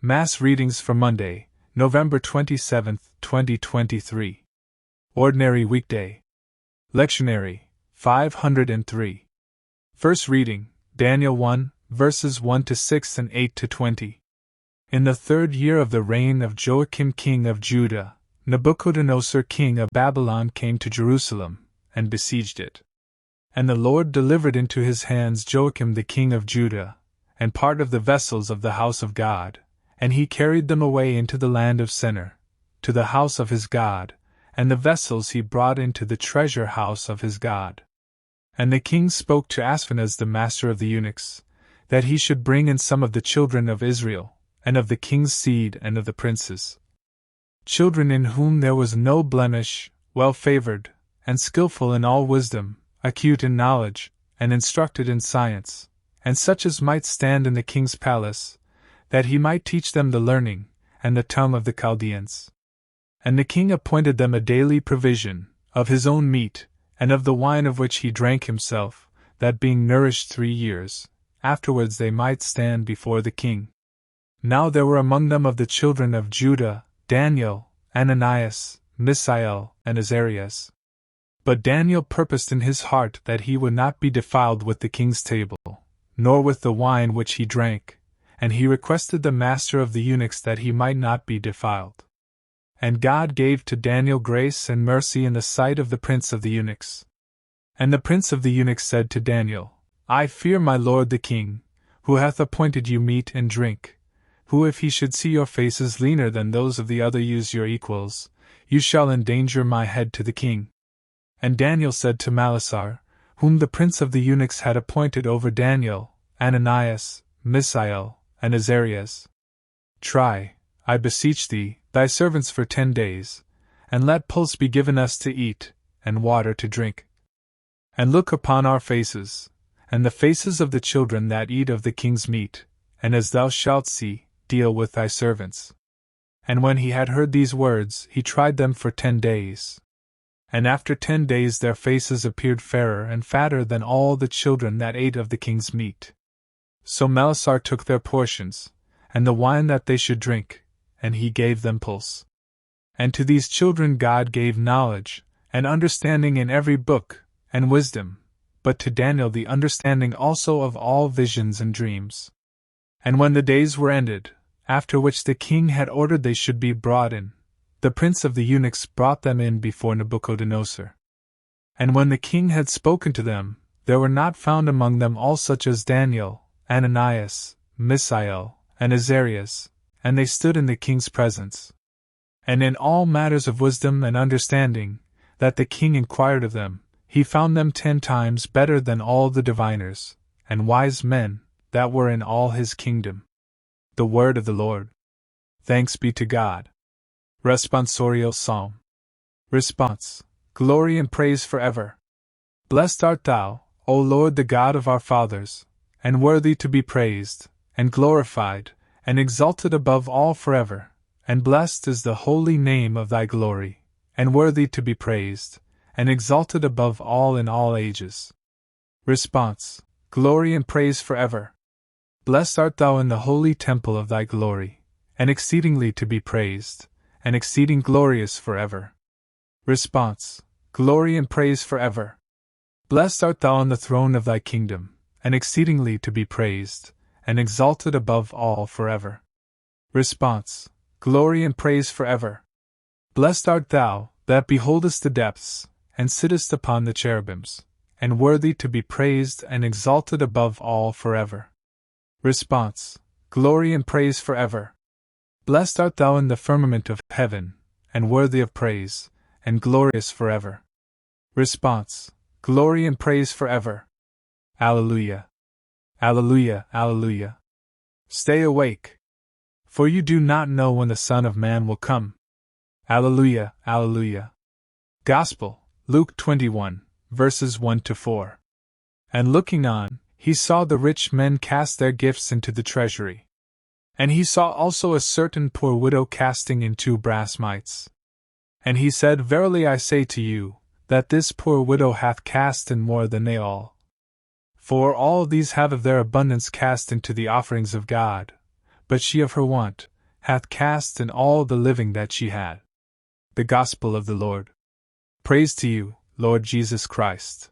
Mass readings for Monday, November 27, 2023. Ordinary weekday. Lectionary, 503. First reading, Daniel 1, verses 1 to 6 and 8 to 20. In the 3rd year of the reign of Joachim king of Judah, Nebuchadnezzar king of Babylon came to Jerusalem, and besieged it. And the Lord delivered into his hands Joachim the king of Judah, and part of the vessels of the house of God, and he carried them away into the land of Senir, to the house of his God, and the vessels he brought into the treasure house of his God. And the king spoke to Ashpenaz the master of the eunuchs, that he should bring in some of the children of Israel, and of the king's seed and of the princes. Children in whom there was no blemish, well-favored, and skillful in all wisdom, acute in knowledge, and instructed in science, and such as might stand in the king's palace, that he might teach them the learning, and the tongue of the Chaldeans. And the king appointed them a daily provision, of his own meat, and of the wine of which he drank himself, that being nourished 3 years, afterwards they might stand before the king. Now there were among them of the children of Judah, Daniel, Ananias, Mishael, and Azarias. But Daniel purposed in his heart that he would not be defiled with the king's table, nor with the wine which he drank, and he requested the master of the eunuchs that he might not be defiled. And God gave to Daniel grace and mercy in the sight of the prince of the eunuchs. And the prince of the eunuchs said to Daniel, I fear my lord the king, who hath appointed you meat and drink, who if he should see your faces leaner than those of the other youths your equals, you shall endanger my head to the king. And Daniel said to Melazar, whom the prince of the eunuchs had appointed over Daniel, Ananias, Mishael, and Azarias, Try, I beseech thee, thy servants for 10 days, and let pulse be given us to eat, and water to drink. And look upon our faces, and the faces of the children that eat of the king's meat, and as thou shalt see, deal with thy servants. And when he had heard these words, he tried them for 10 days. And after 10 days their faces appeared fairer and fatter than all the children that ate of the king's meat. So Melazar took their portions, and the wine that they should drink, and he gave them pulse. And to these children God gave knowledge, and understanding in every book, and wisdom, but to Daniel the understanding also of all visions and dreams. And when the days were ended, after which the king had ordered they should be brought in, the prince of the eunuchs brought them in before Nebuchadnezzar. And when the king had spoken to them, there were not found among them all such as Daniel, Ananias, Mishael, and Azarias, and they stood in the king's presence. And in all matters of wisdom and understanding, that the king inquired of them, he found them 10 times better than all the diviners, and wise men, that were in all his kingdom. The word of the Lord. Thanks be to God. Responsorial Psalm. Response. Glory and praise forever. Blessed art thou, O Lord the God of our fathers, and worthy to be praised, and glorified, and exalted above all forever, and blessed is the holy name of thy glory, and worthy to be praised, and exalted above all in all ages. Response. Glory and praise forever. Blessed art thou in the holy temple of thy glory, and exceedingly to be praised, and exceeding glorious forever. Response. Glory and praise forever. Blessed art thou on the throne of thy kingdom, and exceedingly to be praised, and exalted above all forever. Response. Glory and praise forever. Blessed art thou, that beholdest the depths, and sittest upon the cherubims, and worthy to be praised and exalted above all forever. Response. Glory and praise forever. Blessed art thou in the firmament of heaven, and worthy of praise, and glorious forever. Response. Glory and praise forever. Alleluia. Alleluia, alleluia. Stay awake, for you do not know when the Son of Man will come. Alleluia, alleluia. Gospel, Luke 21, verses 1 to 4. And looking on, he saw the rich men cast their gifts into the treasury. And he saw also a certain poor widow casting in 2 brass mites. And he said, Verily I say to you, that this poor widow hath cast in more than they all. For all these have of their abundance cast into the offerings of God, but she of her want hath cast in all the living that she had. The Gospel of the Lord. Praise to you, Lord Jesus Christ.